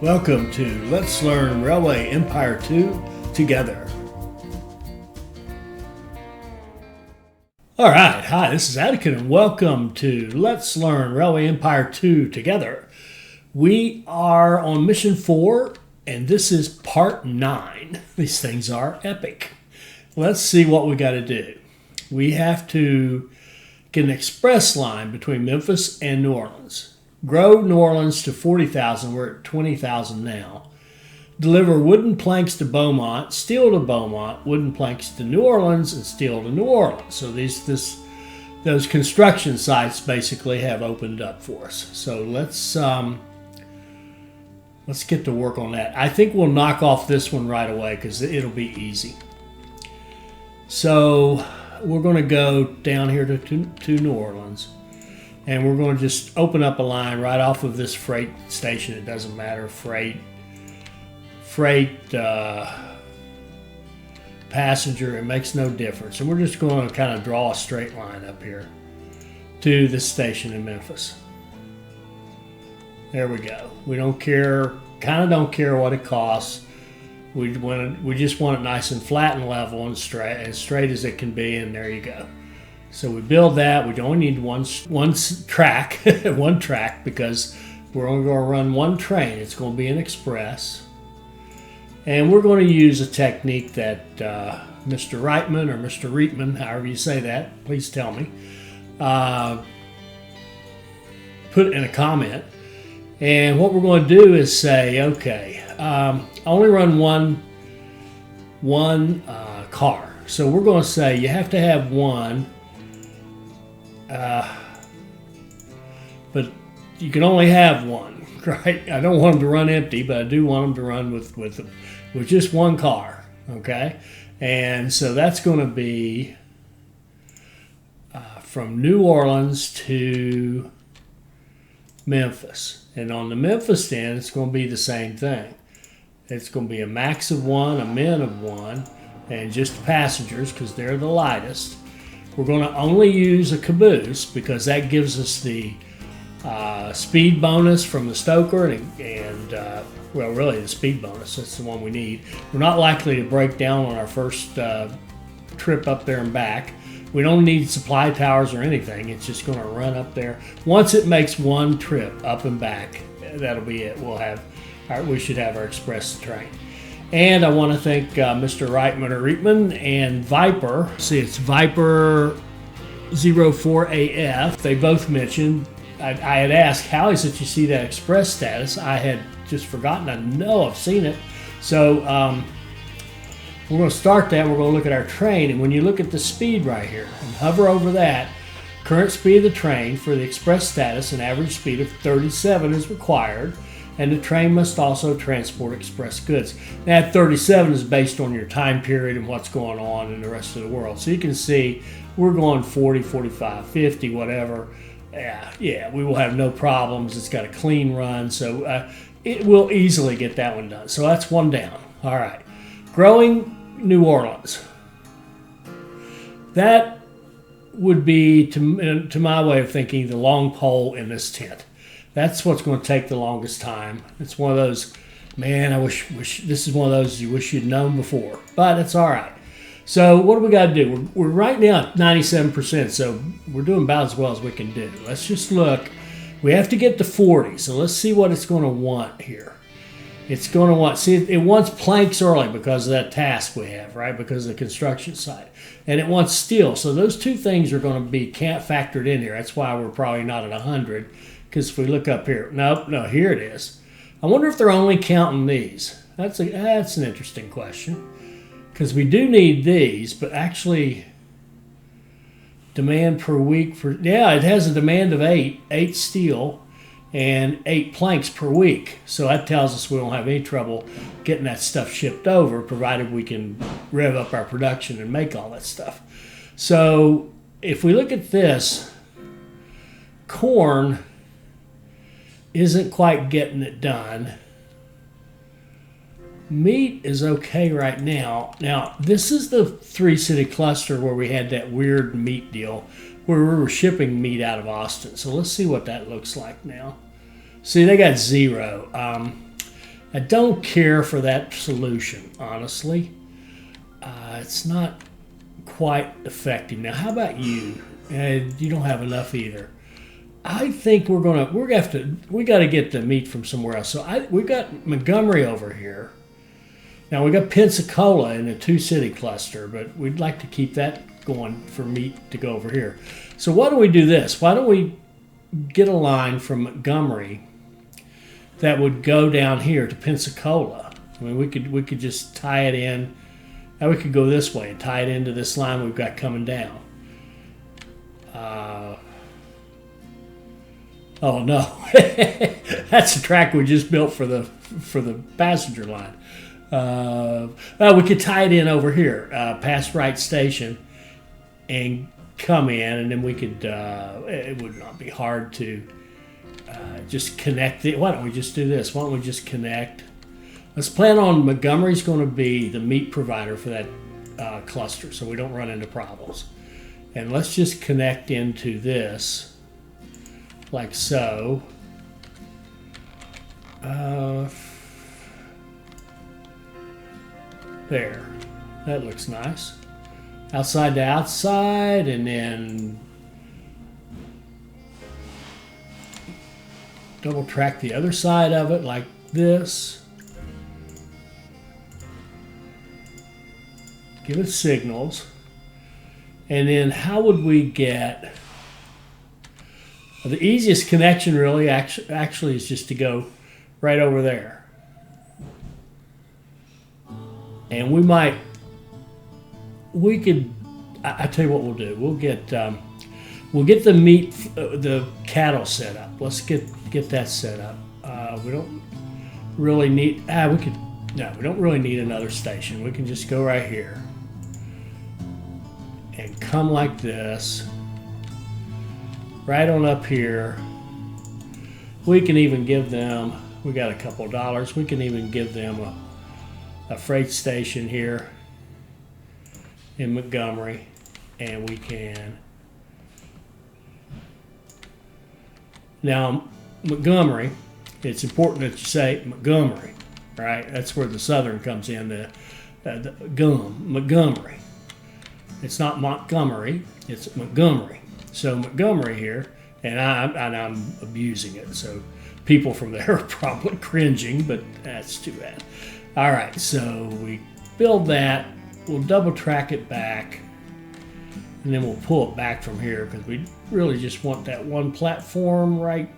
Welcome to Let's Learn Railway Empire 2 together. All right, hi, this is Attican, and welcome to Let's Learn Railway Empire 2 together. We are on mission 4, and this is part 9. These things are epic. Let's see what we got to do. We have to get an express line between Memphis and New Orleans. Grow New Orleans to 40,000. We're at 20,000 now. Deliver wooden planks to Beaumont, steel to Beaumont, wooden planks to New Orleans, and steel to New Orleans. So those construction sites basically have opened up for us. So let's get to work on that. I think we'll knock off this one right away because it'll be easy. So we're going to go down here to New Orleans. And we're going to just open up a line right off of this freight station. It doesn't matter, freight, passenger, it makes no difference. And we're just going to kind of draw a straight line up here to this station in Memphis. There we go. We don't care, kind of don't care what it costs. We just want it nice and flat and level and straight as it can be, and there you go. So we build that. We only need one track, one track, because we're only going to run one train. It's going to be an express. And we're going to use a technique that Mr. Reitman or Mr. Reitman, however you say that, please tell me, put in a comment. And what we're going to do is say, okay, I only run one car. So we're going to say you have to have one. But you can only have one, right? I don't want them to run empty, but I do want them to run with just one car, okay? And so that's going to be from New Orleans to Memphis. And on the Memphis end, it's going to be the same thing. It's going to be a max of one, a min of one, and just passengers because they're the lightest. We're going to only use a caboose because that gives us the speed bonus from the stoker and well, really the speed bonus. That's the one we need. We're not likely to break down on our first trip up there and back. We don't need supply towers or anything. It's just going to run up there. Once it makes one trip up and back, that'll be it. We should have our express train. And I want to thank Mr. Reitman and Viper. See, it's Viper 04AF. They both mentioned, I had asked, how is it you see that express status? I had just forgotten. I know I've seen it. So we're going to start that. We're going to look at our train. And when you look at the speed right here and hover over that, current speed of the train for the express status, an average speed of 37 is required. And the train must also transport express goods. That 37 is based on your time period and what's going on in the rest of the world. So you can see we're going 40, 45, 50, whatever. Yeah, we will have no problems. It's got a clean run, so it will easily get that one done. So that's one down. All right. Growing New Orleans. That would be, to my way of thinking, the long pole in this tent. That's what's going to take the longest time. It's one of those, man, I wish this is one of those you wish you'd known before. But it's all right. So what do we got to do? We're right now at 97%, so we're doing about as well as we can do. Let's just look. We have to get to 40, so let's see what it's going to want here. It's going to want, see, it wants planks early because of that task we have, right? Because of the construction site. And it wants steel. So those two things are going to be factored in here. That's why we're probably not at 100. Because if we look up here, no, here it is. I wonder if they're only counting these. That's an interesting question. Because we do need these, but actually demand per week it has a demand of 8 steel and 8 planks per week. So that tells us we don't have any trouble getting that stuff shipped over, provided we can rev up our production and make all that stuff. So if we look at this, corn isn't quite getting it done. Meat is okay right now. Now, this is the 3-city cluster where we had that weird meat deal where we were shipping meat out of Austin. So let's see what that looks like now. See, they got 0. I don't care for that solution, honestly. It's not quite effective. Now, how about you? You don't have enough either. I think we got to get the meat from somewhere else. So we got Montgomery over here. Now we got Pensacola in a 2-city cluster, but we'd like to keep that going for meat to go over here. So why don't we do this? Why don't we get a line from Montgomery that would go down here to Pensacola? I mean, we could just tie it in. Now we could go this way and tie it into this line we've got coming down. Oh no, that's the track we just built for the passenger line. Well, we could tie it in over here, past Wright Station, and come in, and then we could. It would not be hard to just connect it. Why don't we just do this? Why don't we just connect? Let's plan on Montgomery's going to be the meat provider for that cluster, so we don't run into problems. And let's just connect into this. Like so. There. That looks nice. Outside to outside, and then double track the other side of it like this. Give it signals. And then how would we get... The easiest connection really actually is just to go right over there. And we could, I tell you what we'll do. We'll get the meat, the cattle set up. Let's get that set up. We don't really need, we don't really need another station. We can just go right here and come like this. Right on up here. We can even give them, we got a couple dollars, we can even give them a freight station here in Montgomery, and we can. Now, Montgomery, it's important that you say Montgomery, right? That's where the Southern comes in, the Montgomery. It's not Montgomery, it's Montgomery. So Montgomery here, and I'm abusing it, so people from there are probably cringing, but that's too bad. All right, so we build that, we'll double track it back, and then we'll pull it back from here because we really just want that one platform right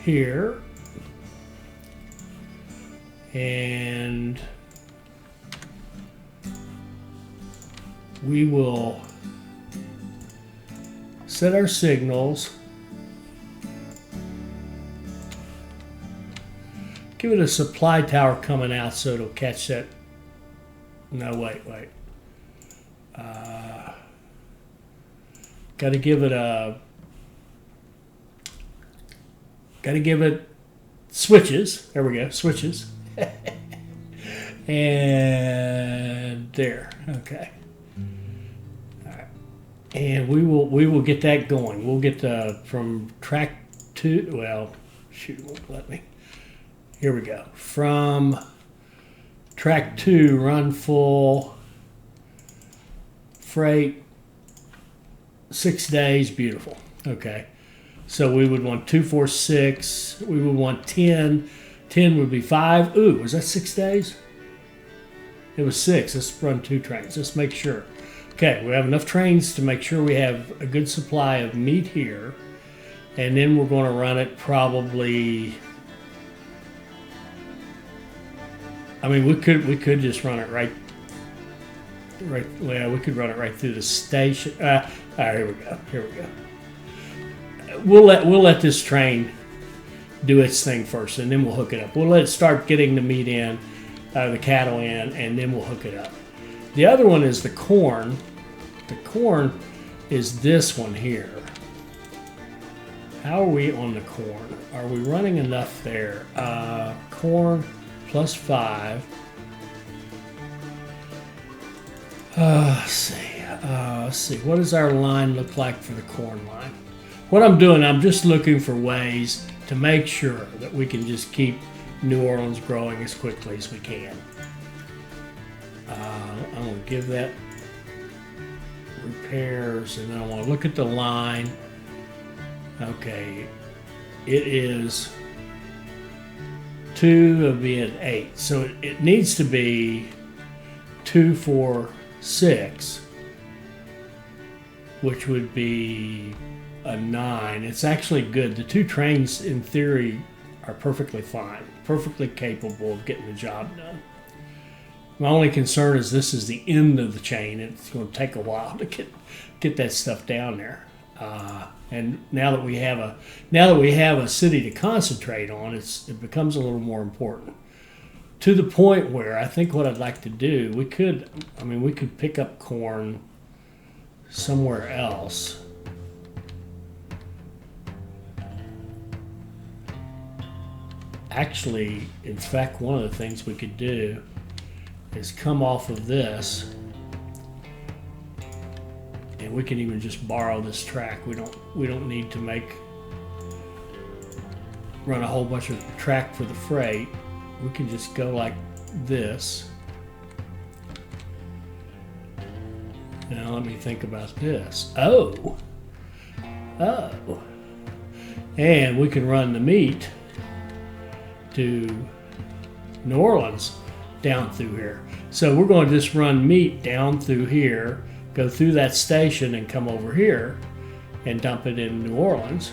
here. And we will set our signals. Give it a supply tower coming out so it'll catch that. No, wait. Got to give it switches. There we go, switches. And there, okay. All right. And we will get that going. We'll get from track 2. Well, shoot, it won't let me. Here we go. From track 2, run full freight, 6 days, beautiful. Okay. So we would want 2, 4, 6. We would want 10. 10 would be 5. Ooh, was that 6 days? It was 6. Let's run 2 trains. Let's make sure. Okay, we have enough trains to make sure we have a good supply of meat here. And then we're going to run it probably... I mean, we could just run it right. Well, we could run it right through the station. All right, here we go. We'll let this train do its thing first, and then we'll hook it up. We'll let it start getting the meat in, the cattle in, and then we'll hook it up. The other one is the corn. The corn is this one here. How are we on the corn? Are we running enough there? Corn plus 5. Let's see. What does our line look like for the corn line? what I'm doing, I'm just looking for ways to make sure that we can just keep New Orleans growing as quickly as we can. I'm going to give that repairs, and then I want to look at the line. Okay, it is 2 of being 8, so it needs to be 2, 4, 6, which would be a 9. It's actually good. The 2 trains, in theory, are perfectly fine, perfectly capable of getting the job done. My only concern is this is the end of the chain. It's going to take a while to get that stuff down there. And now that we have a city to concentrate on, it becomes a little more important. To the point where I think what I'd like to do, we could pick up corn somewhere else. Actually, in fact, one of the things we could do is come off of this, and we can even just borrow this track. We don't need to run a whole bunch of track for the freight. We can just go like this. Now let me think about this. Oh, and we can run the meat to New Orleans down through here. So we're going to just run meat down through here, go through that station and come over here and dump it in New Orleans.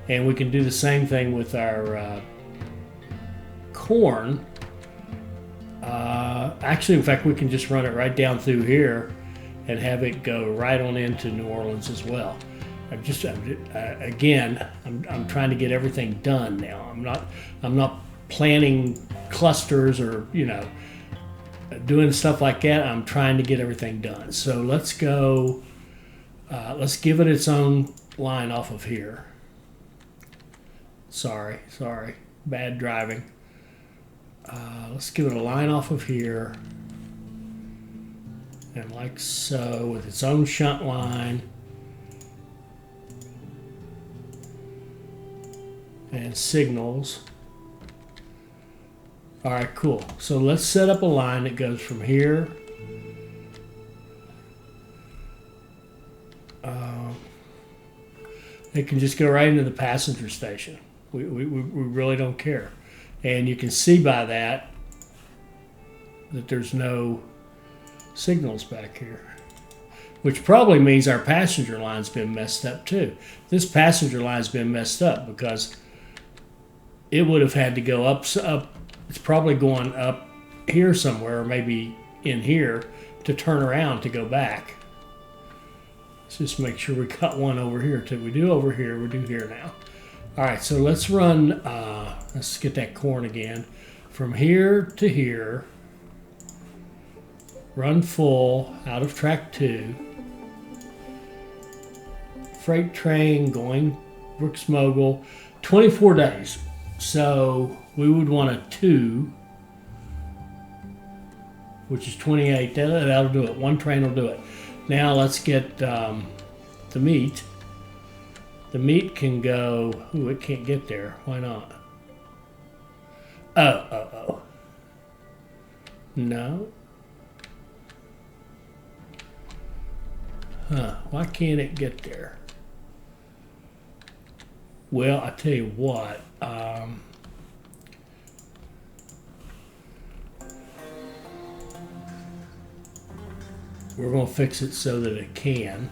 And we can do the same thing with our corn. Actually, in fact, we can just run it right down through here and have it go right on into New Orleans as well. I'm trying to get everything done now. I'm not planning clusters or doing stuff like that. I'm trying to get everything done. So let's go. Let's give it its own line off of here. Sorry, bad driving. Let's give it a line off of here, and like so, with its own shunt line. And signals. All right, cool. So let's set up a line that goes from here. It can just go right into the passenger station. We really don't care. And you can see by that there's no signals back here, which probably means our passenger line's been messed up too. This passenger line's been messed up because it would have had to go up. It's probably going up here somewhere, or maybe in here, to turn around to go back. Let's just make sure we got one over here too. We do over here, we do here now. All right, so let's run, let's get that corn again. From here to here, run full out of track 2. Freight train going Brooks Mogul, 24 days. So we would want a 2, which is 28. That'll do it. One train will do it. Now let's get the meat. The meat can go. Ooh, it can't get there. Why not? Oh. No. Why can't it get there? Well, I tell you what. We're going to fix it so that it can.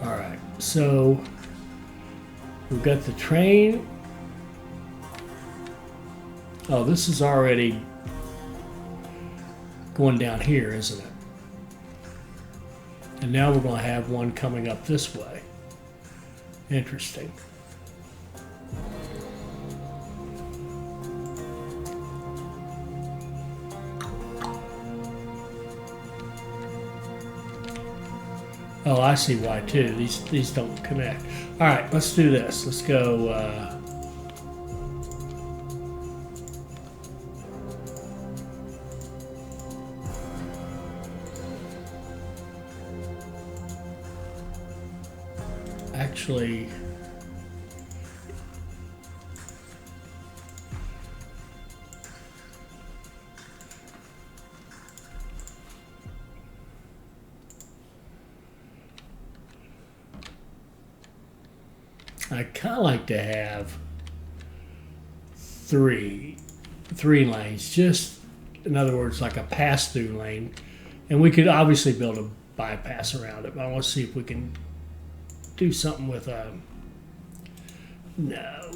All right, so we've got the train. Oh, this is already going down here, isn't it? And now we're going to have one coming up this way. Interesting. Oh, I see why too. These don't connect. All right, let's do this. Let's go. Actually, I kind of like to have three lanes, just in other words, like a pass-through lane, and we could obviously build a bypass around it. But I want to see if we can do something with a no.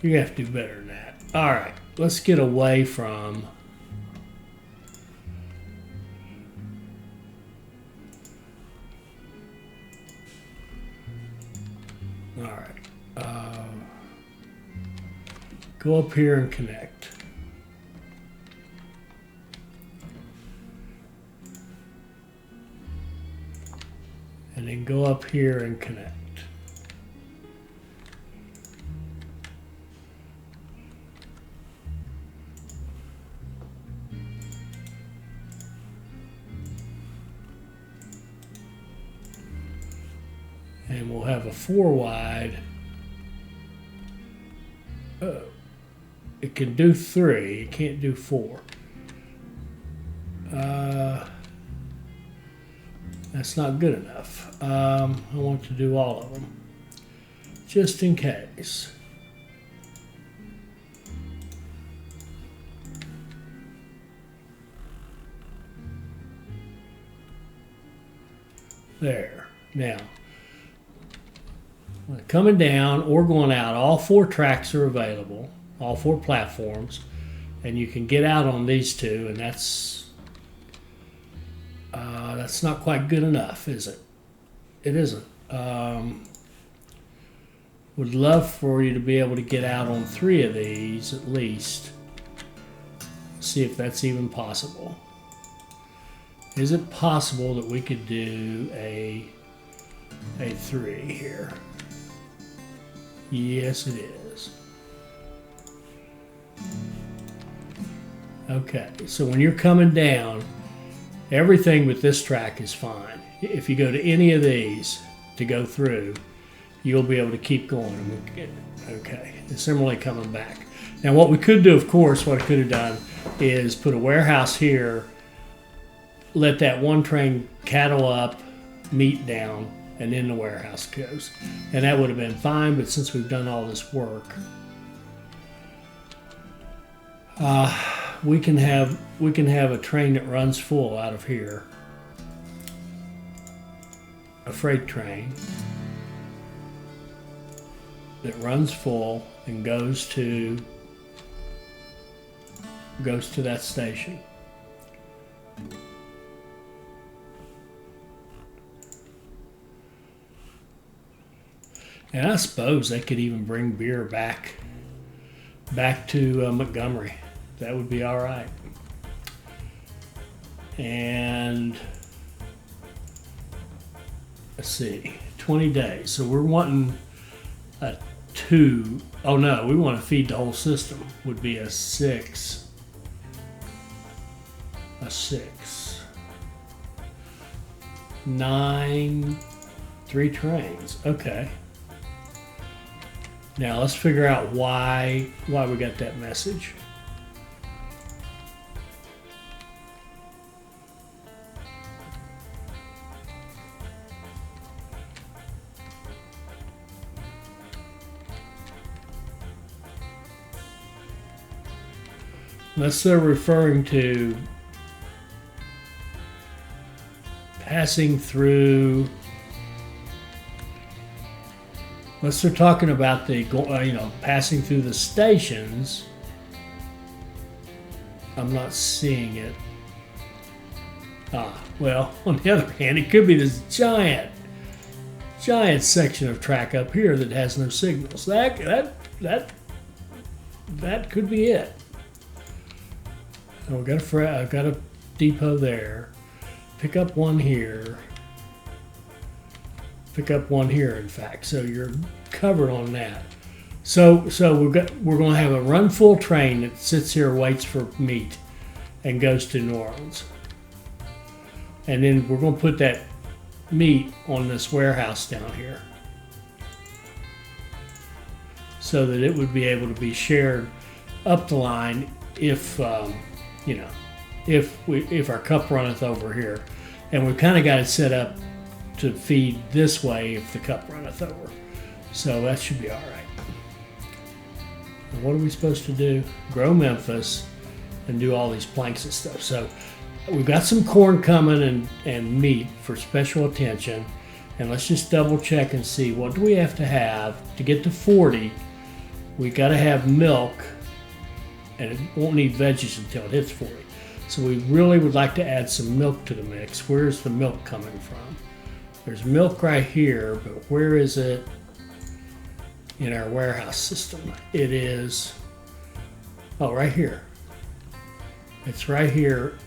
You have to do better than that. All right, let's get away from. All right, go up here and connect. And then go up here and connect. And we'll have a 4 wide. Oh, it can do 3, it can't do 4. That's not good enough. I want to do all of them, just in case. There. Now, coming down or going out, all 4 tracks are available, all 4 platforms, and you can get out on these 2, and that's not quite good enough, is it? It isn't. Would love for you to be able to get out on 3 of these at least. See if that's even possible. Is it possible that we could do a 3 here? Yes, it is. Okay, so when you're coming down, everything with this track is fine. If you go to any of these to go through, you'll be able to keep going. Okay, and similarly coming back. Now what we could do, of course, what I could have done is put a warehouse here, let that one train cattle up, meet down, and then the warehouse goes. And that would have been fine, but since we've done all this work, we can have a train that runs full out of here, a freight train that runs full and goes to that station. And I suppose they could even bring beer back to Montgomery. That would be all right. And let's see, 20 days. So we're wanting a 2. Oh no, we want to feed the whole system. Would be a 6. A 6. 9. 3 trains. Okay. Now let's figure out why we got that message. Unless they're referring to passing through. Unless they're talking about the passing through the stations, I'm not seeing it. Well, on the other hand, it could be this giant section of track up here that has no signals. That could be it. I've got a depot there, pick up one here, pick up one here, in fact. So you're covered on that. So we're going to have a run full train that sits here, waits for meat, and goes to New Orleans. And then we're going to put that meat on this warehouse down here, so that it would be able to be shared up the line if if our cup runneth over here, and we've kind of got it set up to feed this way if the cup runneth over. So that should be all right. And what are we supposed to do? Grow Memphis and do all these planks and stuff. So we've got some corn coming and meat for special attention. And let's just double check and see, what do we have to get to 40? We got to have milk, and it won't need veggies until it hits 40. So we really would like to add some milk to the mix. Where's the milk coming from? There's milk right here, but where is it in our warehouse system? It is, right here. It's right here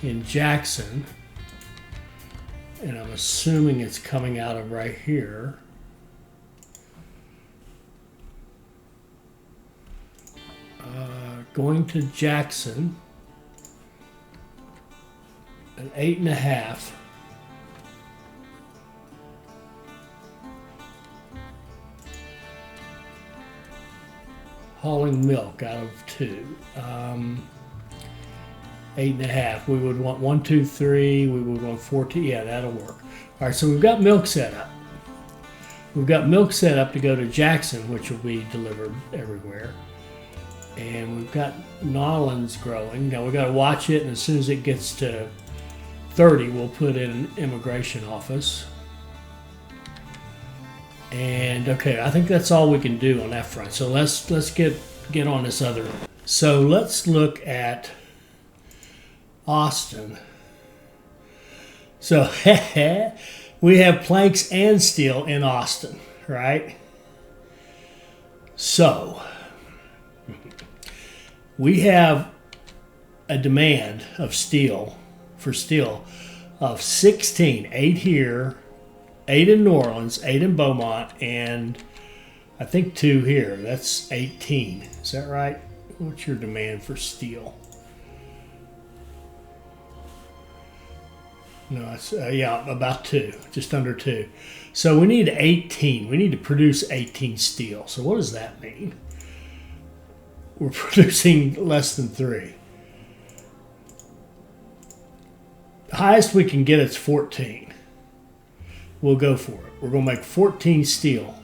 in Jackson, and I'm assuming it's coming out of right here. Going to Jackson, an 8.5. Hauling milk out of 2. 8.5. We would want 1, 2, 3. We would want 14. Yeah, that'll work. All right, so we've got milk set up. We've got milk set up to go to Jackson, which will be delivered everywhere. And we've got Nollins growing. Now we've got to watch it, and as soon as it gets to 30, we'll put in an immigration office. And okay, I think that's all we can do on that front. So let's get on this other. So let's look at Austin. So we have planks and steel in Austin, right? So we have a demand of steel of 16, 8 here, 8 in New Orleans, 8 in Beaumont, and I think 2 here. That's 18. Is that right? What's your demand for steel? No, it's about 2, just under 2. So we need 18. We need to produce 18 steel. So what does that mean? We're producing less than 3. The highest we can get is 14. We'll go for it. We're going to make 14 steel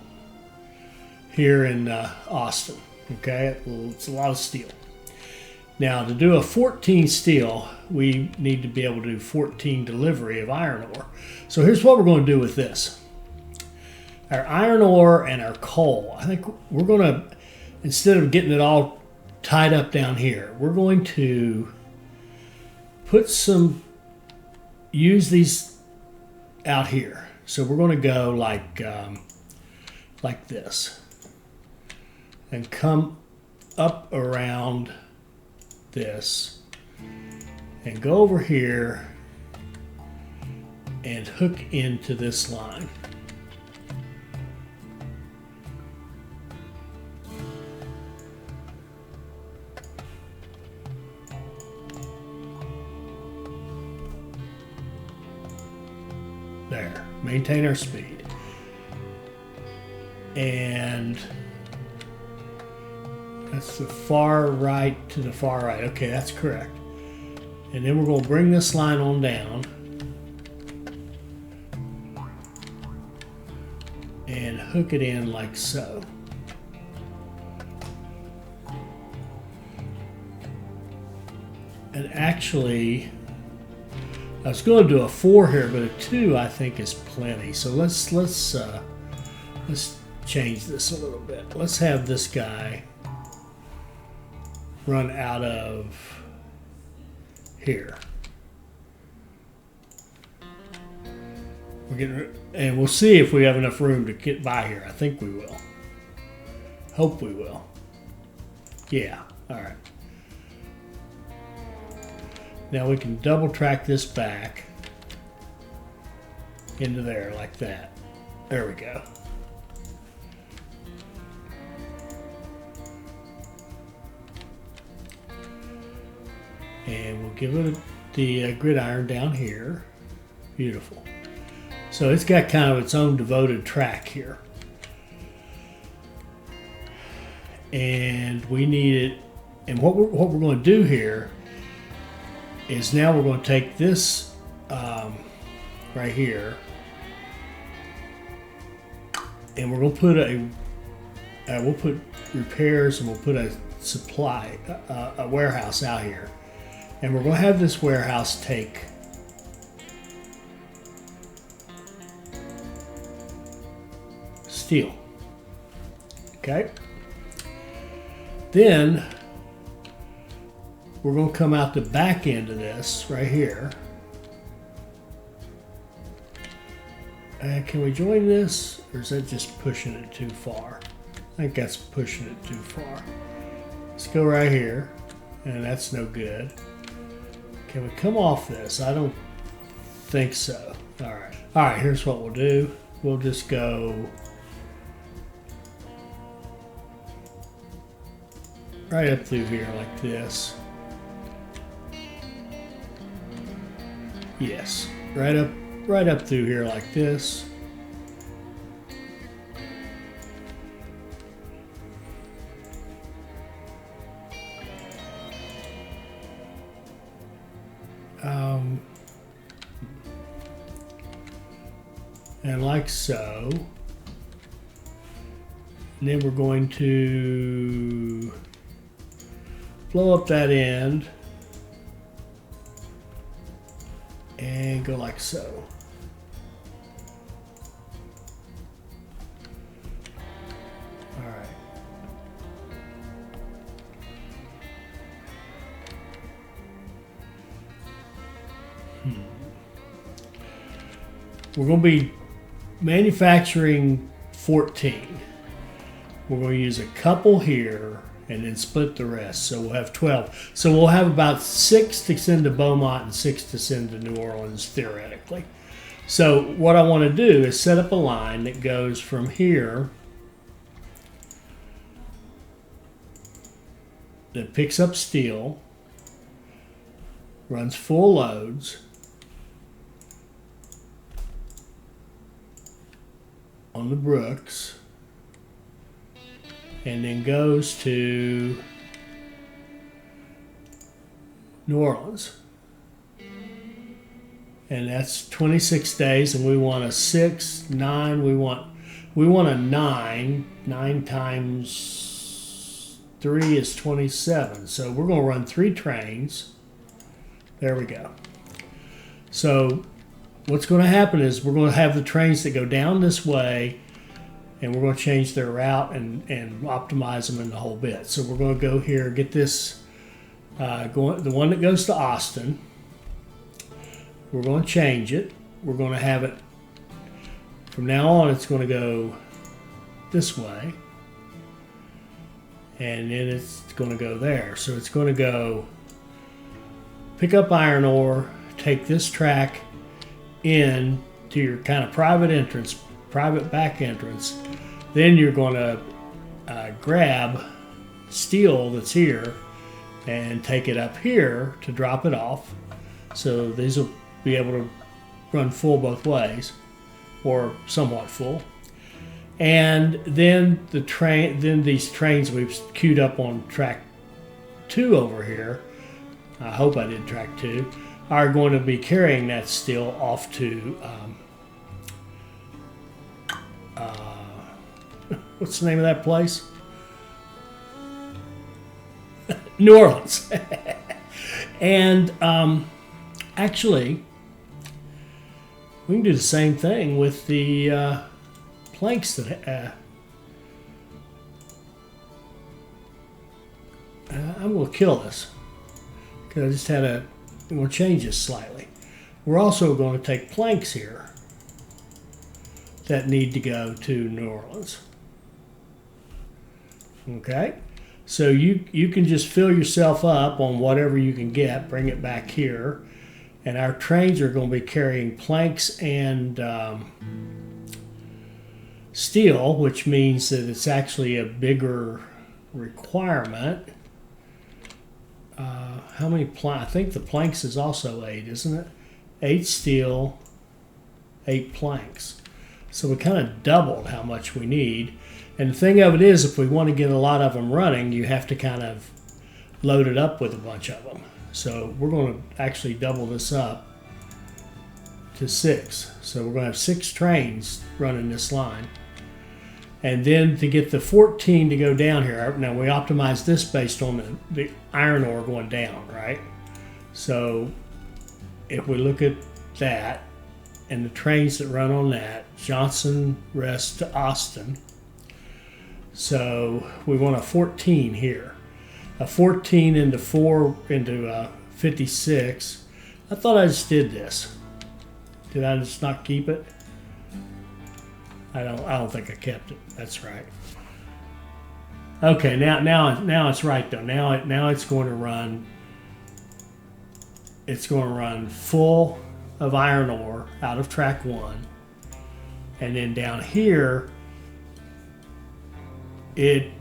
here in Austin. Okay, it's a lot of steel. Now, to do a 14 steel, we need to be able to do 14 delivery of iron ore. So here's what we're going to do with this. Our iron ore and our coal, I think we're going to, instead of getting it all tied up down here, we're going to use these out here. So we're going to go like this and come up around this and go over here and hook into this line. There, maintain our speed. And that's the far right to the far right. Okay, that's correct. And then we're going to bring this line on down and hook it in like so. And actually, I was going to do a 4 here, but a 2 I think is plenty. So let's change this a little bit. Let's have this guy run out of here. And we'll see if we have enough room to get by here. I think we will. Hope we will. Yeah. All right. Now we can double track this back into there like that. There we go. And we'll give it the gridiron down here. Beautiful. So it's got kind of its own devoted track here. And we need it. And what we're going to do here is now we're going to take this right here, and we're going to put we'll put repairs, and we'll put a supply, a warehouse out here. And we're going to have this warehouse take steel. Okay? Then we're going to come out the back end of this right here. And can we join this? Or is that just pushing it too far? I think that's pushing it too far. Let's go right here. And that's no good. Can we come off this? I don't think so. All right. All right, here's what we'll do. We'll just go right up through here like this. Yes, right up through here like this. And like so. And then we're going to blow up that end and go like so. All right. We're going to be manufacturing 14. We're going to use a couple here and then split the rest. So we'll have 12. So we'll have about 6 to send to Beaumont and 6 to send to New Orleans, theoretically. So what I want to do is set up a line that goes from here, that picks up steel, runs full loads, on the Brooks, and then goes to New Orleans. And that's 26 days, and we want a 6, 9, we want a 9. 9 times 3 is 27. So we're going to run 3 trains. There we go. So what's going to happen is we're going to have the trains that go down this way, and we're going to change their route and optimize them in the whole bit. So we're going to go here, get this, the one that goes to Austin. We're going to change it. We're going to have it, from now on, it's going to go this way. And then it's going to go there. So it's going to go pick up iron ore, take this track in to your kind of private entrance, private back entrance. Then you're going to grab steel that's here and take it up here to drop it off. So these will be able to run full both ways, or somewhat full. And then these trains we've queued up on track 2 over here, I hope I did track 2, are going to be carrying that steel off to what's the name of that place? New Orleans. And actually, we can do the same thing with the planks that I'm going to kill this because I just had I'm going to change this slightly. We're also going to take planks here that need to go to New Orleans. Okay, So you can just fill yourself up on whatever you can get, bring it back here, and our trains are going to be carrying planks and steel, which means that it's actually a bigger requirement. How many planks? I think the planks is also 8, isn't it? 8 steel, 8 planks. So we kind of doubled how much we need. And the thing of it is, if we want to get a lot of them running, you have to kind of load it up with a bunch of them. So we're going to actually double this up to 6. So we're going to have 6 trains running this line. And then to get the 14 to go down here, now we optimized this based on the iron ore going down, right? So if we look at that and the trains that run on that, Johnson Rest to Austin. So we want a 14 here. A 14 into 4 into 56. I thought I just did this. Did I just not keep it? I don't think I kept it. That's right. Okay, now it's right though. Now it's going to run. It's going to run full of iron ore out of track 1, and then down here it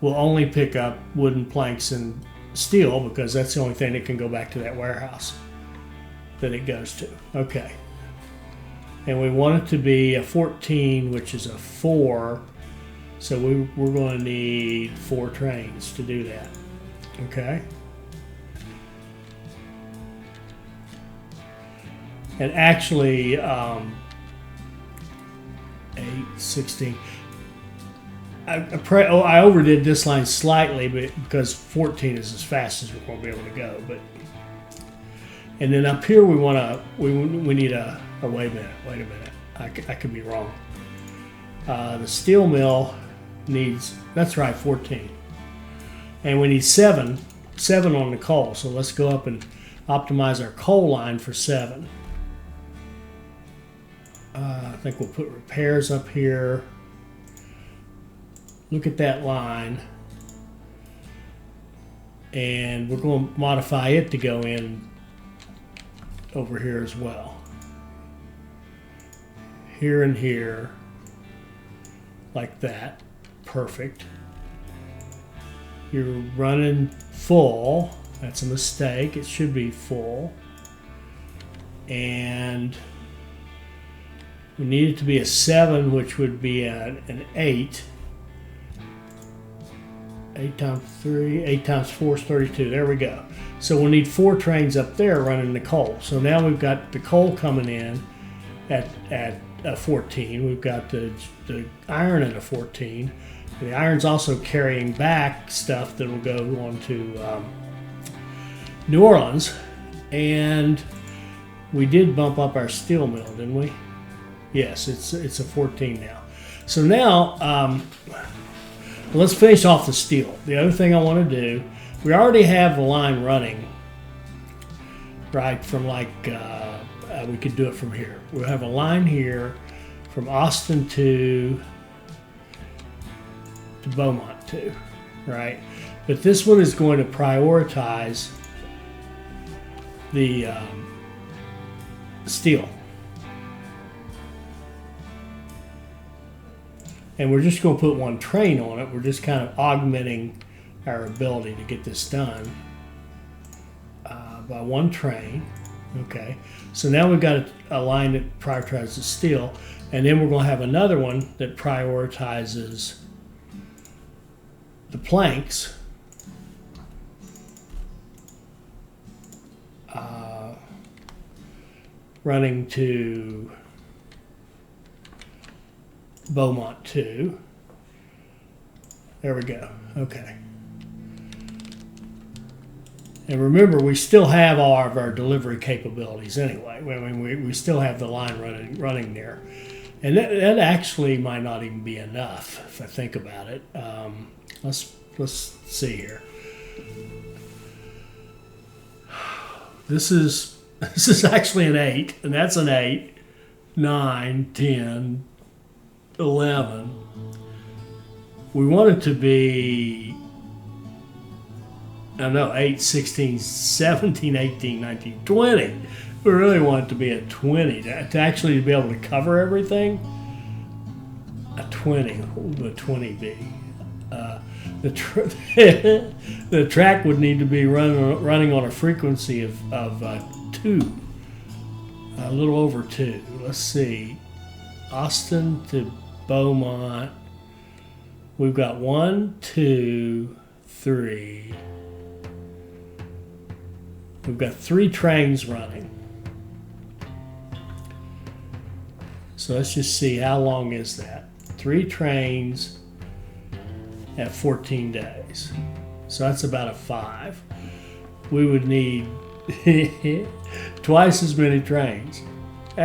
will only pick up wooden planks and steel because that's the only thing that can go back to that warehouse that it goes to. Okay. And we want it to be a 14, which is a 4. So we're going to need 4 trains to do that. Okay. And actually, 8, 16. I overdid this line slightly, but because 14 is as fast as we're going to be able to go. But and then up here we need a wait a minute. I could be wrong. The steel mill needs, that's right, 14, and we need 7 on the coal. So let's go up and optimize our coal line for 7. I think we'll put repairs up here. Look at that line, and we're going to modify it to go in over here as well. Here and here, like that. Perfect. You're running full. That's a mistake. It should be full. And we need it to be a 7, which would be an 8. 8 times 3, 8 times 4 is 32. There we go. So we'll need 4 trains up there running the coal. So now we've got the coal coming in at a 14. We've got the iron at a 14. The iron's also carrying back stuff that will go on to New Orleans. And we did bump up our steel mill, didn't we? Yes, it's a 14 now. So now let's finish off the steel. The other thing I want to do, we already have the line running, right, from like, we could do it from here. We'll have a line here from Austin to Beaumont 2, right? But this one is going to prioritize the steel. And we're just going to put 1 train on it. We're just kind of augmenting our ability to get this done by 1 train. Okay, so now we've got a line that prioritizes steel, and then we're going to have another one that prioritizes the planks. Running to Beaumont 2. There we go. Okay. And remember, we still have all of our delivery capabilities anyway. I mean, we still have the line running there. And that actually might not even be enough if I think about it. Let's see here. This is actually an 8, and that's an 8, 9, 10, 11, we want it to be, I don't know, 8, 16, 17, 18, 19, 20. We really want it to be a 20 to actually be able to cover everything. A 20. What would a 20 be? The track would need to be running on a frequency of 2, a little over 2. Let's see, Austin to Beaumont. We've got 1, 2, 3. We've got 3 trains running. So let's just see, how long is that? 3 trains at 14 days. So that's about a 5. We would need twice as many trains.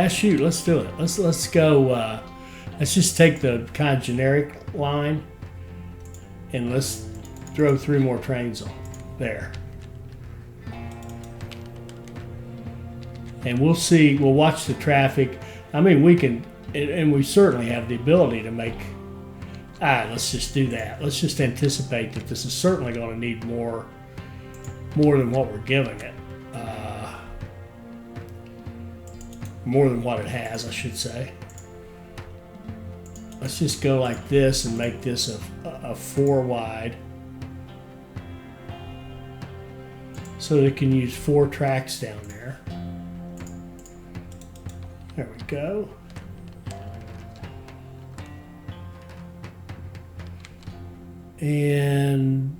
Shoot, let's do it. Let's go. Let's just take the kind of generic line and let's throw 3 more trains on there. And we'll see. We'll watch the traffic. I mean, we can, and we certainly have the ability to make. Let's just do that. Let's just anticipate that this is certainly going to need more than what we're giving it. More than what it has, I should say. Let's just go like this and make this a 4 wide. So they can use 4 tracks down there. There we go. And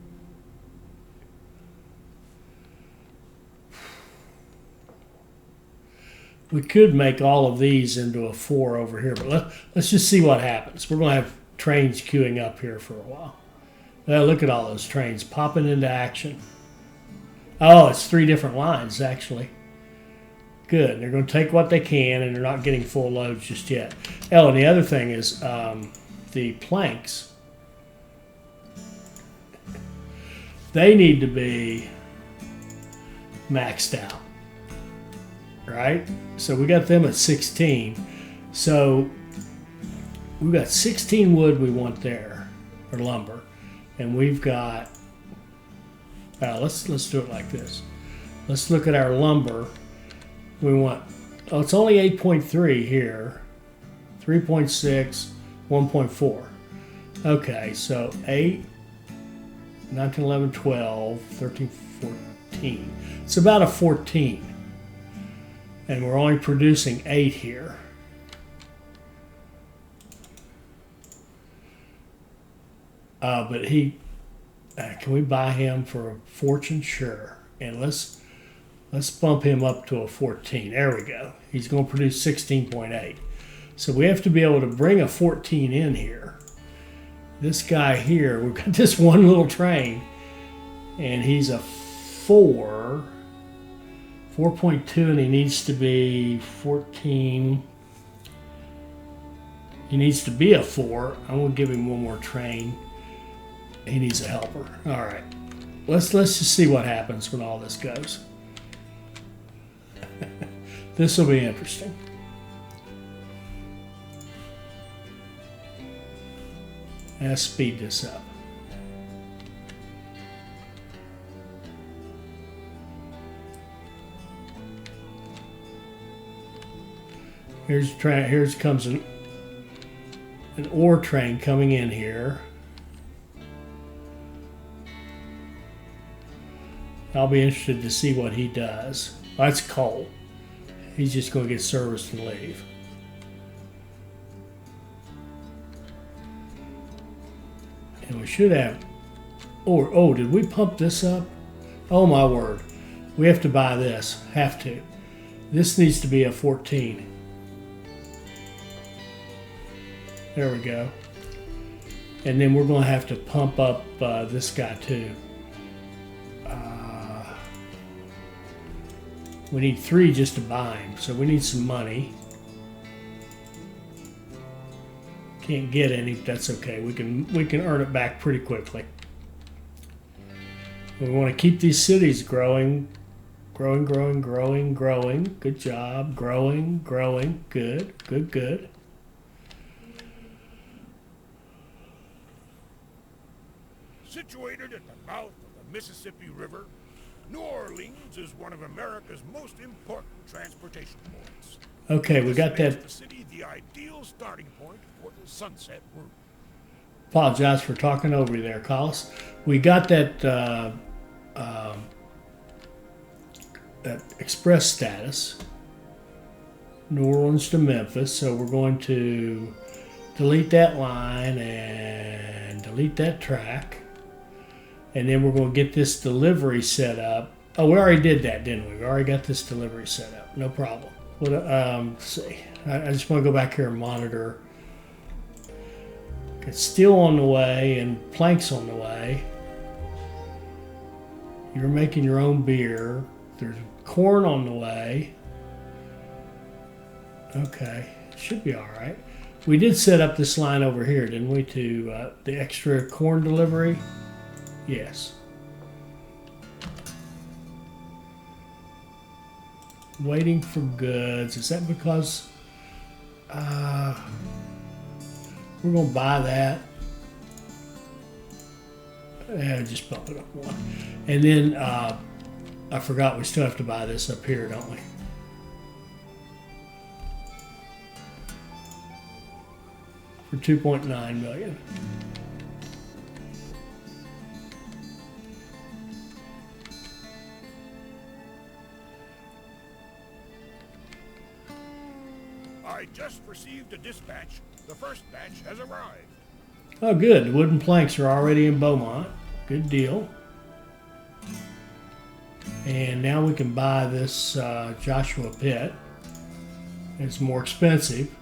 we could make all of these into a 4 over here, but let's just see what happens. We're going to have trains queuing up here for a while. Look at all those trains popping into action. Oh, it's 3 different lines, actually. Good. They're going to take what they can, and they're not getting full loads just yet. Oh, and the other thing is the planks. They need to be maxed out, right? So we got them at 16. So we've got 16 wood we want there, or lumber, and we've got. Let's do it like this. Let's look at our lumber. We want. Oh, it's only 8.3 here. 3.6, 1.4. Okay, so 8. 19, 11, 12, 13, 14. It's about a 14. And we're only producing 8 here. But can we buy him for a fortune? Sure. And let's bump him up to a 14. There we go. He's going to produce 16.8. So we have to be able to bring a 14 in here. This guy here, we've got this one little train, and he's a 4.2, and he needs to be 14. He needs to be a 4. I'm going to give him one more train. He needs a helper. All right. Let's just see what happens when all this goes. This will be interesting. Let's speed this up. Here comes an ore train coming in here. I'll be interested to see what he does. That's coal. He's just going to get serviced and leave. And we should have. Oh, did we pump this up? Oh my word. We have to buy this. Have to. This needs to be a 14. There we go. And then we're going to have to pump up this guy too. We need 3 just to buy him, so we need some money. Can't get any, but that's okay. We can earn it back pretty quickly. We want to keep these cities growing. Growing. Good job. Growing. Good. Situated at the mouth of the Mississippi River, New Orleans is one of America's most important transportation points. Okay, we got This makes that. the city the ideal starting point for the Sunset Route. Apologize for talking over you there, Collis. We got that that express status, New Orleans to Memphis. So we're going to delete that line and delete that track, and then we're going to get this delivery set up. Oh, we already did that, didn't we? We already got this delivery set up. No problem. What? Let's see. I just want to go back here and monitor. It's steel on the way and planks on the way. You're making your own beer. There's corn on the way. Okay, should be all right. We did set up this line over here, didn't we, to the extra corn delivery? Yes. Waiting for goods. Is that because we're going to buy that? Yeah, just bump it up one. And then I forgot we still have to buy this up here, don't we? For $2.9 million. I just received a dispatch. The first batch has arrived. Oh, good. The wooden planks are already in Beaumont. Good deal. And now we can buy this Joshua Pit. It's more expensive,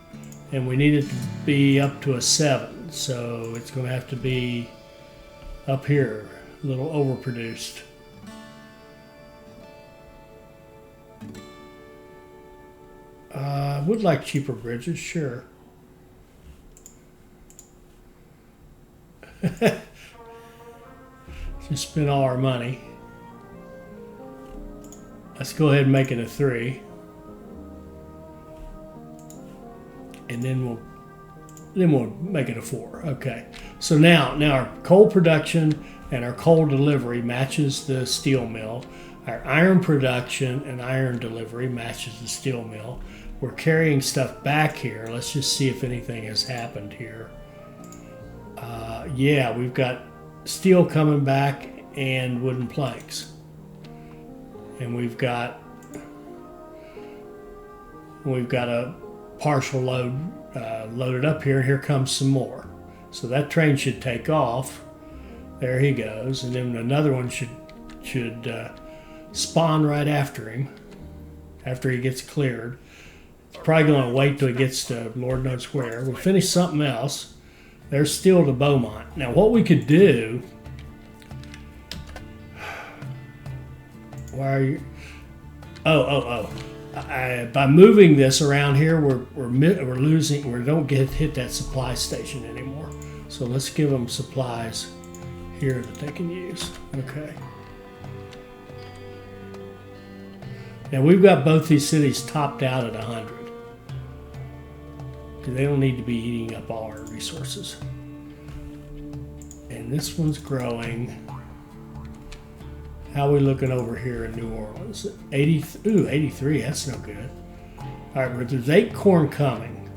and we need it to be up to a 7, so it's going to have to be up here, a little overproduced. I would like cheaper bridges, sure. Just spend all our money. Let's go ahead and make it a 3. And then we'll make it a 4. Okay. So now our coal production and our coal delivery matches the steel mill. Our iron production and iron delivery matches the steel mill. We're carrying stuff back here. Let's just see if anything has happened here. Yeah, we've got steel coming back and wooden planks. And we've got a partial load loaded up here, and here comes some more. So that train should take off. There he goes, and then another one should spawn right after him, after he gets cleared. It's probably going to wait till he gets to Lord knows where. We'll finish something else. There's steel to Beaumont. Now what we could do, why are you, by moving this around here, we're losing. We don't hit that supply station anymore. So let's give them supplies here that they can use. Okay. Now we've got both these cities topped out at 100. They don't need to be eating up all our resources. And this one's growing. How are we looking over here in New Orleans? 83, that's no good. All right, but there's 8 corn coming.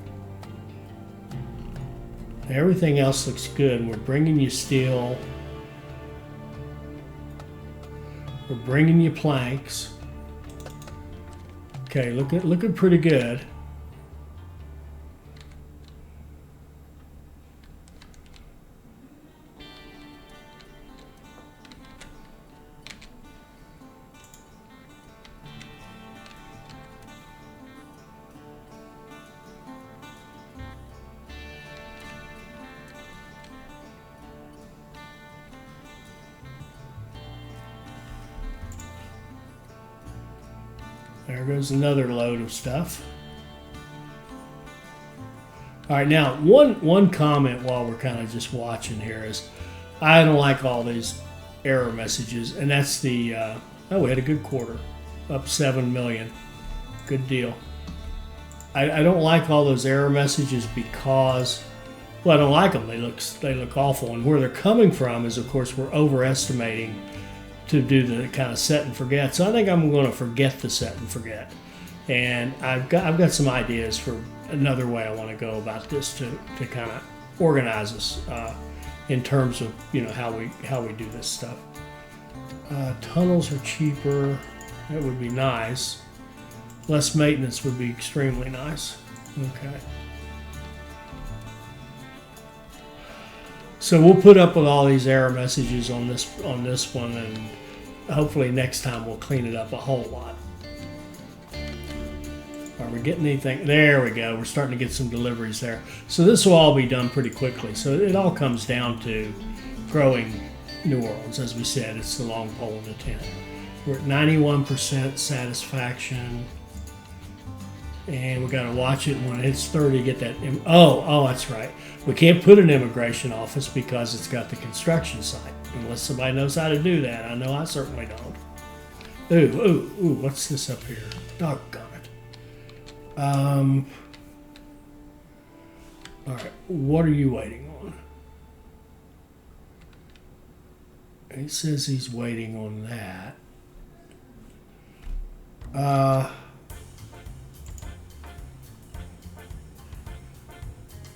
Everything else looks good. We're bringing you steel. We're bringing you planks. Okay, looking pretty good. There goes another load of stuff. All right, now one comment while we're kind of just watching here is, I don't like all these error messages, and that's the we had a good quarter, up 7 million, good deal. I don't like all those error messages because Well, I don't like them. They look awful. And where they're coming from is, of course, we're overestimating to do the kind of set and forget. So I think I'm going to forget the set and forget. And I've got some ideas for another way I want to go about this to kind of organize us in terms of how we do this stuff. Tunnels are cheaper. That would be nice. Less maintenance would be extremely nice. Okay. So we'll put up with all these error messages on this one, and hopefully next time we'll clean it up a whole lot. Are we getting anything? There we go. We're starting to get some deliveries there. So this will all be done pretty quickly. So it all comes down to growing New Orleans. As we said, it's the long pole in the tent. We're at 91% satisfaction. And we got to watch it when it hits 30 to get that. Oh, that's right. We can't put an immigration office because it's got the construction site. Unless somebody knows how to do that. I know I certainly don't. Ooh, what's this up here? Doggone it. All right, what are you waiting on? He says he's waiting on that.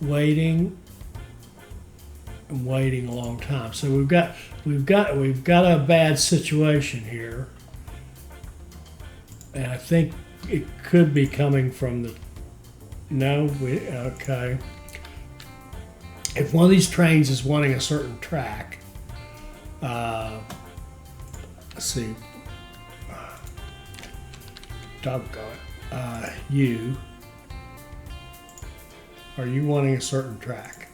Waiting a long time. So we've got a bad situation here, and I think it could be coming from the. Okay. If one of these trains is wanting a certain track, let's see. Doggone it. Are you wanting a certain track?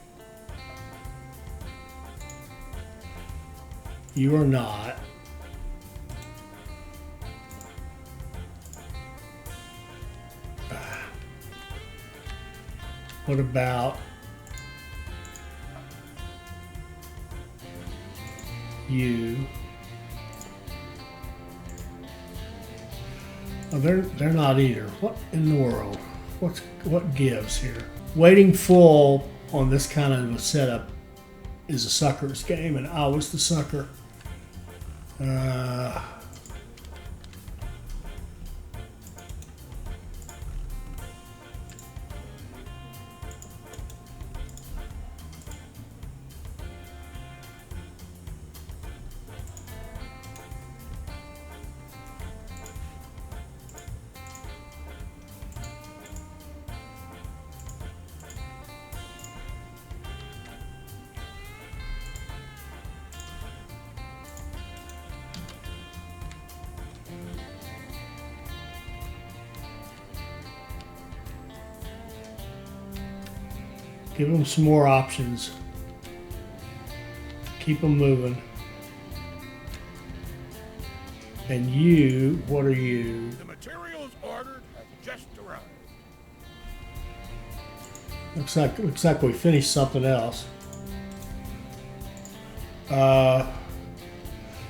You are not. What about you? Oh, they're not either. What in the world? What gives here? Waiting full on this kind of a setup is a sucker's game, and I was the sucker. Give them some more options. Keep them moving. And you, what are you? The materials ordered have just arrived. Looks like we finished something else.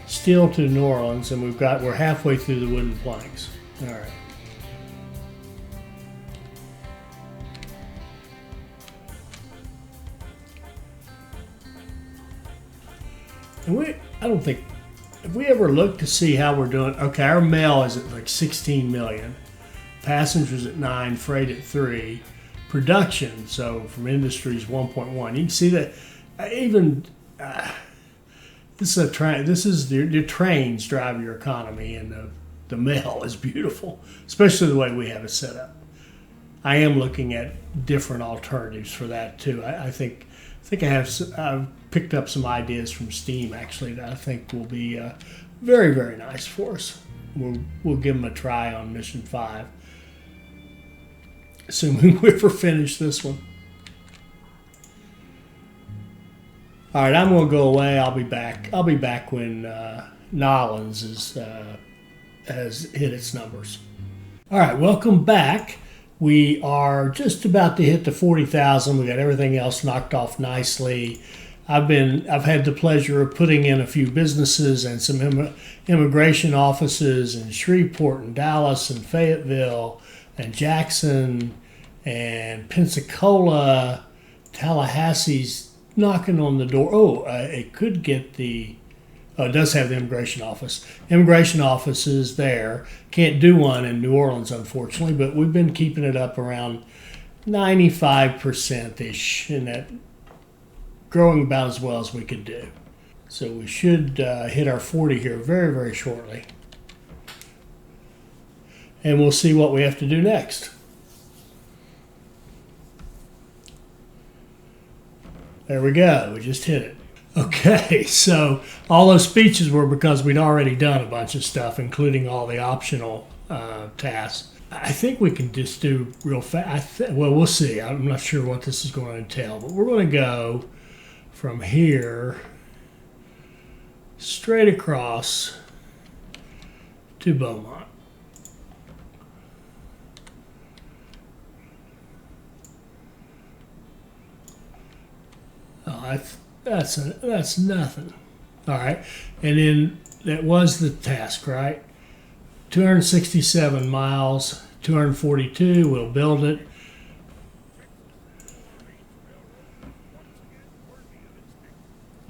Steel to New Orleans, and we're halfway through the wooden planks. All right. And I don't think, have we ever looked to see how we're doing? Okay, our mail is at like 16 million, passengers at 9, freight at 3, production, so from industries 1.1. You can see that even this is a train. This is your trains drive your economy, and the mail is beautiful, especially the way we have it set up. I am looking at different alternatives for that too. I think I've picked up some ideas from Steam actually that I think will be very, very nice for us. We'll give them a try on Mission 5, assuming we ever finish this one. All right, I'm going to go away. I'll be back. I'll be back when Nolans has hit its numbers. All right, welcome back. We are just about to hit the 40,000. We got everything else knocked off nicely. I've had the pleasure of putting in a few businesses and some immigration offices in Shreveport and Dallas and Fayetteville and Jackson and Pensacola Tallahassee's knocking on the door. Oh, it could get the. Oh, it does have the immigration office. Immigration office is there. Can't do one in New Orleans, unfortunately, but we've been keeping it up around 95% ish, and that growing about as well as we could do. So we should hit our 40 here very, very shortly. And we'll see what we have to do next. There we go. We just hit it. Okay, so all those speeches were because we'd already done a bunch of stuff, including all the optional tasks. I think we can just do real fast. Well, we'll see. I'm not sure what this is going to entail, but we're going to go from here straight across to Beaumont. Oh, that's nothing. All right, and then that was the task, right? 267 miles, 242. We'll build it.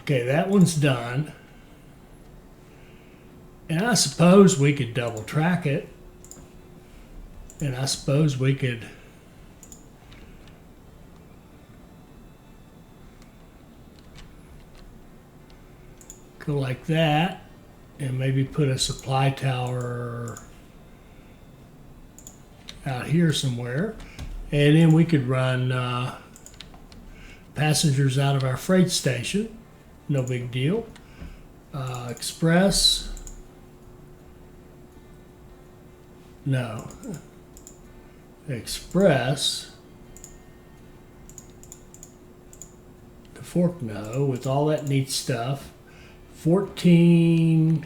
Okay, that one's done. And I suppose we could double track it. And I suppose we could go like that and maybe put a supply tower out here somewhere. And then we could run passengers out of our freight station. No big deal. Express. No. Express. The Fork, no. With all that neat stuff. 14.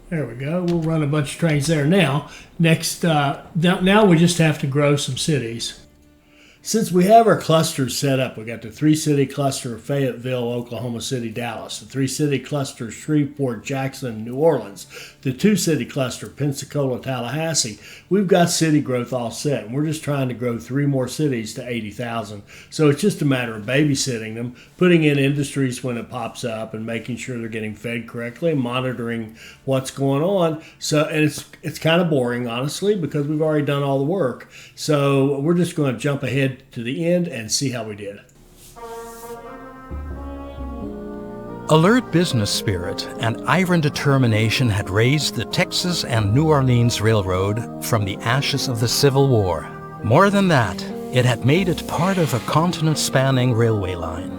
There we go. We'll run a bunch of trains there. Now, next, now we just have to grow some cities. Since we have our clusters set up, we got the 3-city cluster of Fayetteville, Oklahoma City, Dallas, the 3-city cluster Shreveport, Jackson, New Orleans, the 2-city cluster Pensacola, Tallahassee. We've got city growth all set, and we're just trying to grow 3 more cities to 80,000. So it's just a matter of babysitting them, putting in industries when it pops up, and making sure they're getting fed correctly, monitoring what's going on. So, and it's kind of boring, honestly, because we've already done all the work. So we're just going to jump ahead to the end and see how we did. Alert business spirit and iron determination had raised the Texas and New Orleans Railroad from the ashes of the Civil War. More than that, it had made it part of a continent-spanning railway line.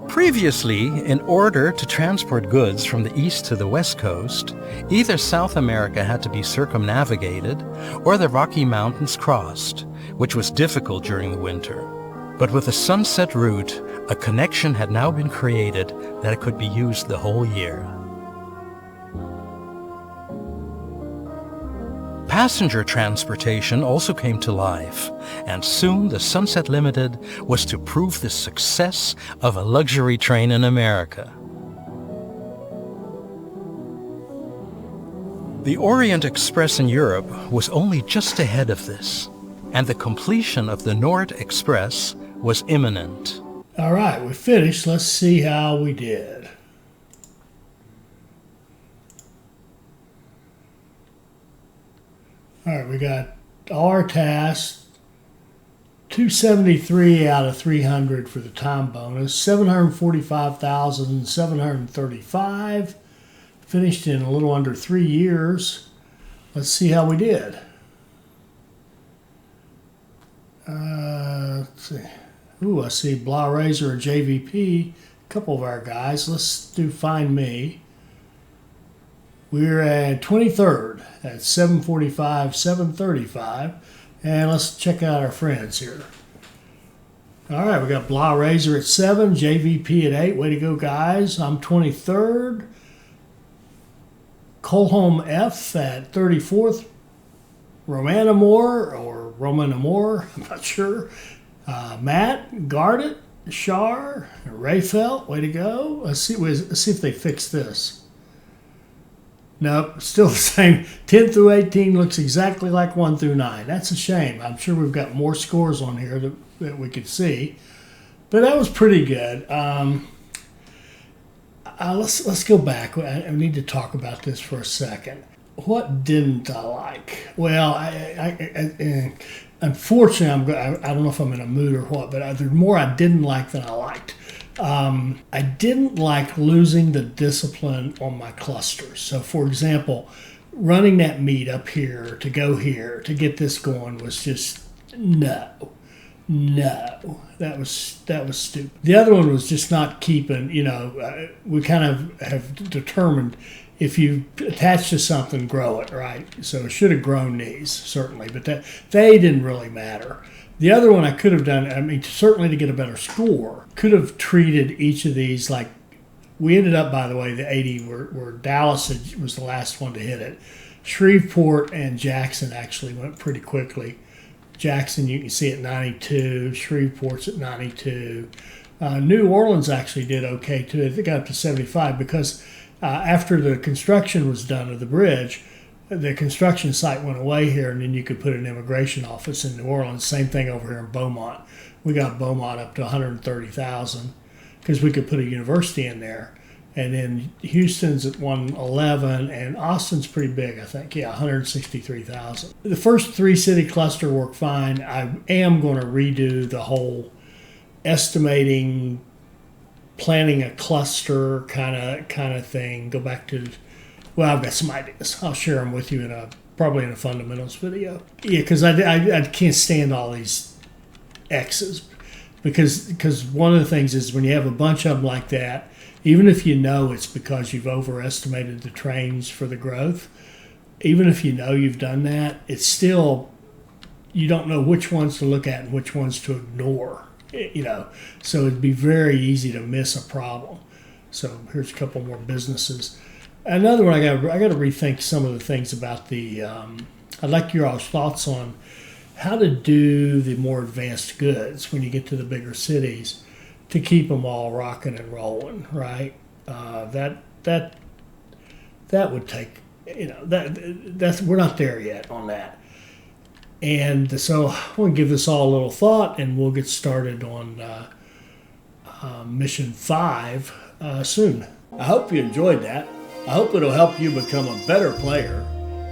Previously, in order to transport goods from the east to the west coast, either South America had to be circumnavigated or the Rocky Mountains crossed, which was difficult during the winter. But with the Sunset Route, a connection had now been created that could be used the whole year. Passenger transportation also came to life, and soon the Sunset Limited was to prove the success of a luxury train in America. The Orient Express in Europe was only just ahead of this, and the completion of the Nord Express was imminent. All right, we finished. Let's see how we did. All right, we got all our tasks, 273 out of 300 for the time bonus, 745,735, finished in a little under 3 years. Let's see how we did. Let's see. Ooh, I see Blah Razor and JVP, a couple of our guys. Let's do Find Me. We're at 23rd at 745, 735. And let's check out our friends here. All right, we got Blah Razor at 7, JVP at 8. Way to go, guys. I'm 23rd. Colholm F at 34th. Romanamore, or Romanamore, I'm not sure. Matt Gardet Shar, Rayfelt, way to go. Let's see if they fix this. Nope, still the same. 10 through 18 looks exactly like 1 through 9. That's a shame. I'm sure we've got more scores on here that we could see. But that was pretty good. Let's go back. I need to talk about this for a second. What didn't I like? Well, unfortunately, I don't know if I'm in a mood or what, but there's more I didn't like than I liked. I didn't like losing the discipline on my clusters. So, for example, running that meet up here to go here to get this going was just no. That was stupid. The other one was just not keeping. We kind of have determined if you attach to something, grow it, right? So it should have grown these certainly, but they didn't really matter. The other one I could have done, certainly to get a better score, could have treated each of these like we ended up, by the way, the 80 where Dallas was the last one to hit it. Shreveport and Jackson actually went pretty quickly. Jackson, you can see at 92. Shreveport's at 92. New Orleans actually did okay too. They got up to 75 because after the construction was done of the bridge, the construction site went away here, and then you could put an immigration office in New Orleans. Same thing over here in Beaumont. We got Beaumont up to 130,000 because we could put a university in there. And then Houston's at 111, and Austin's pretty big, I think. Yeah, 163,000. The first 3 city cluster worked fine. I am going to redo the whole estimating, planning a cluster kind of thing. Go back to, well, I've got some ideas. I'll share them with you probably in a fundamentals video. Yeah, because I can't stand all these X's because one of the things is when you have a bunch of them like that, even if you know it's because you've overestimated the trains for the growth, even if you know you've done that, it's still, you don't know which ones to look at and which ones to ignore, So it'd be very easy to miss a problem. So here's a couple more businesses. Another one, I got to rethink some of the things about the, I'd like your all's thoughts on how to do the more advanced goods when you get to the bigger cities, to keep them all rocking and rolling, right? That would take, that's we're not there yet on that. And so I want to give this all a little thought, and we'll get started on Mission 5 soon. I hope you enjoyed that. I hope it'll help you become a better player.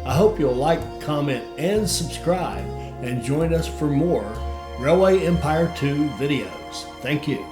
I hope you'll like, comment, and subscribe, and join us for more Railway Empire 2 videos. Thank you.